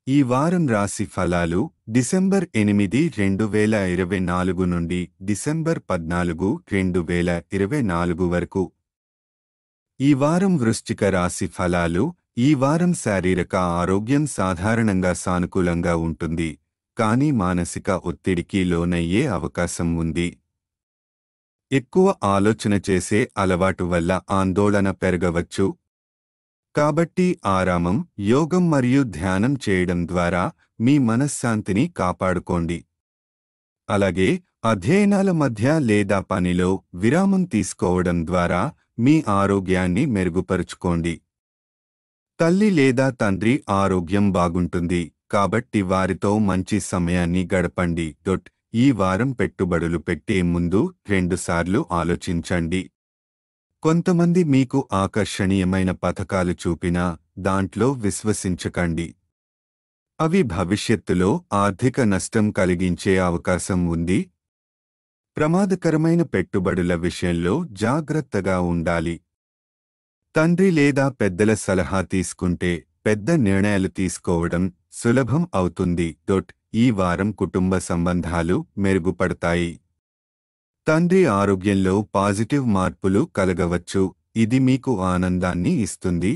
ఈ వారం రాశి ఫలాలు డిసెంబర్ 8, 2024 నుండి డిసెంబర్ 14, 2024 వరకు. ఈ వారం వృశ్చిక రాశి ఫలాలు. ఈ వారం శారీరక ఆరోగ్యం సాధారణంగా సానుకూలంగా ఉంటుంది, కానీ మానసిక ఒత్తిడికి లోనయ్యే అవకాశం ఉంది. ఎక్కువ ఆలోచన చేసే అలవాటు వల్ల ఆందోళన పెరగవచ్చు. కాబట్టి ఆరామం, యోగం మరియు ధ్యానం చేయడం ద్వారా మీ మనశ్శాంతిని కాపాడుకోండి. అలాగే అధ్యయనాల మధ్య లేదా పనిలో విరామం తీసుకోవడం ద్వారా మీ ఆరోగ్యాన్ని మెరుగుపరుచుకోండి. తల్లి లేదా తండ్రి ఆరోగ్యం బాగుంటుంది, కాబట్టి వారితో మంచి సమయాన్ని గడపండి. ఈ వారం పెట్టుబడులు పెట్టే ముందు 2 సార్లు ఆలోచించండి. కొంతమంది మీకు ఆకర్షణీయమైన పథకాలు చూపినా దాంట్లో విశ్వసించకండి. అవి భవిష్యత్తులో ఆర్థిక నష్టం కలిగించే అవకాశం ఉంది. ప్రమాదకరమైన పెట్టుబడుల విషయంలో జాగ్రత్తగా ఉండాలి. తండ్రి లేదా పెద్దల సలహా తీసుకుంటే పెద్ద నిర్ణయాలు తీసుకోవడం సులభం అవుతుంది. ఈ వారం కుటుంబ సంబంధాలు మెరుగుపడతాయి. తండ్రి ఆరోగ్యంలో పాజిటివ్ మార్పులు కలగవచ్చు, ఇది మీకు ఆనందాన్ని ఇస్తుంది.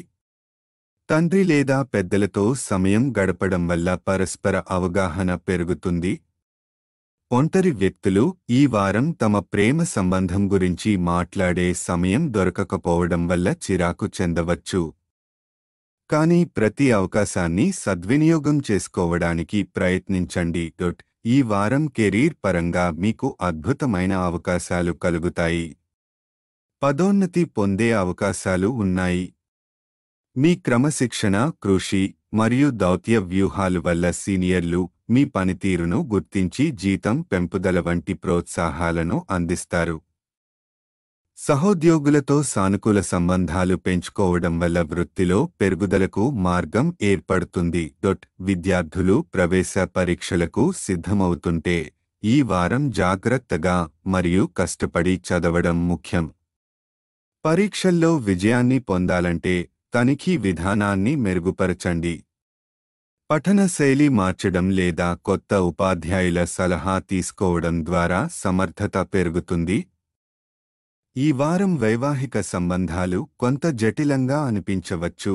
తండ్రి లేదా పెద్దలతో సమయం గడపడం వల్ల పరస్పర అవగాహన పెరుగుతుంది. ఒంటరి వ్యక్తులు ఈ వారం తమ ప్రేమ సంబంధం గురించి మాట్లాడే సమయం దొరకకపోవడం వల్ల చిరాకు చెందవచ్చు. కానీ ప్రతి అవకాశాన్ని సద్వినియోగం చేసుకోవడానికి ప్రయత్నించండి. ఈ వారం కెరీర్ పరంగా మీకు అద్భుతమైన అవకాశాలు కలుగుతాయి. పదోన్నతి పొందే అవకాశాలు ఉన్నాయి. మీ క్రమశిక్షణ, కృషి మరియు దౌత్య వ్యూహాలు వల్ల సీనియర్లు మీ పనితీరును గుర్తించి జీతం పెంపుదల వంటి ప్రోత్సాహాలను అందిస్తారు. సహోద్యోగులతో సానుకూల సంబంధాలు పెంచుకోవడం వల్ల వృత్తిలో పెరుగుదలకు మార్గం ఏర్పడుతుంది. విద్యార్థులు ప్రవేశ పరీక్షలకు సిద్ధమవుతుంటే ఈ వారం జాగ్రత్తగా మరియు కష్టపడి చదవడం ముఖ్యం. పరీక్షల్లో విజయాన్ని పొందాలంటే తనిఖీ విధానాన్ని మెరుగుపరచండి. పఠన శైలి మార్చడం లేదా కొత్త ఉపాధ్యాయుల సలహా తీసుకోవడం ద్వారా సమర్థత పెరుగుతుంది. ఈ వారం వైవాహిక సంబంధాలు కొంత జటిలంగా అనిపించవచ్చు.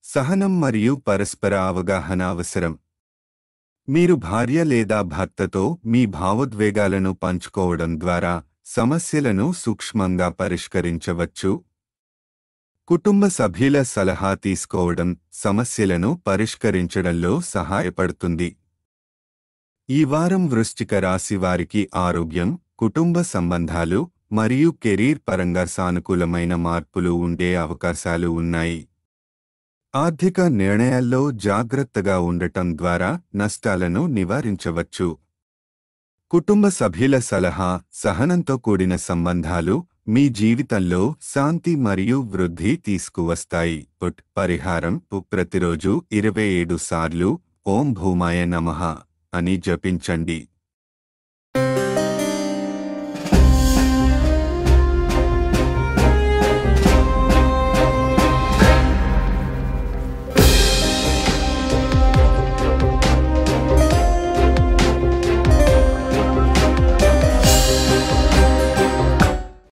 సహనం మరియు పరస్పర అవగాహన అవసరం. మీరు భార్య లేదా భర్తతో మీ భావోద్వేగాలను పంచుకోవడం ద్వారా సమస్యలను సూక్ష్మంగా పరిష్కరించవచ్చు. కుటుంబ సభ్యుల సలహా తీసుకోవడం సమస్యలను పరిష్కరించడంలో సహాయపడుతుంది. ఈ వారం వృశ్చిక రాశి వారికి ఆరోగ్యం, కుటుంబ సంబంధాలు మరియు కెరీర్ పరంగా సానుకూలమైన మార్పులు ఉండే అవకాశాలు ఉన్నాయి. ఆర్థిక నిర్ణయాల్లో జాగ్రత్తగా ఉండటం ద్వారా నష్టాలను నివారించవచ్చు. కుటుంబ సభ్యుల సలహా, సహనంతో కూడిన సంబంధాలు మీ జీవితంలో శాంతి మరియు వృద్ధి తీసుకువస్తాయి. పరిహారం: ప్రతిరోజు 27 సార్లు ఓం భూమాయ నమః అని జపించండి.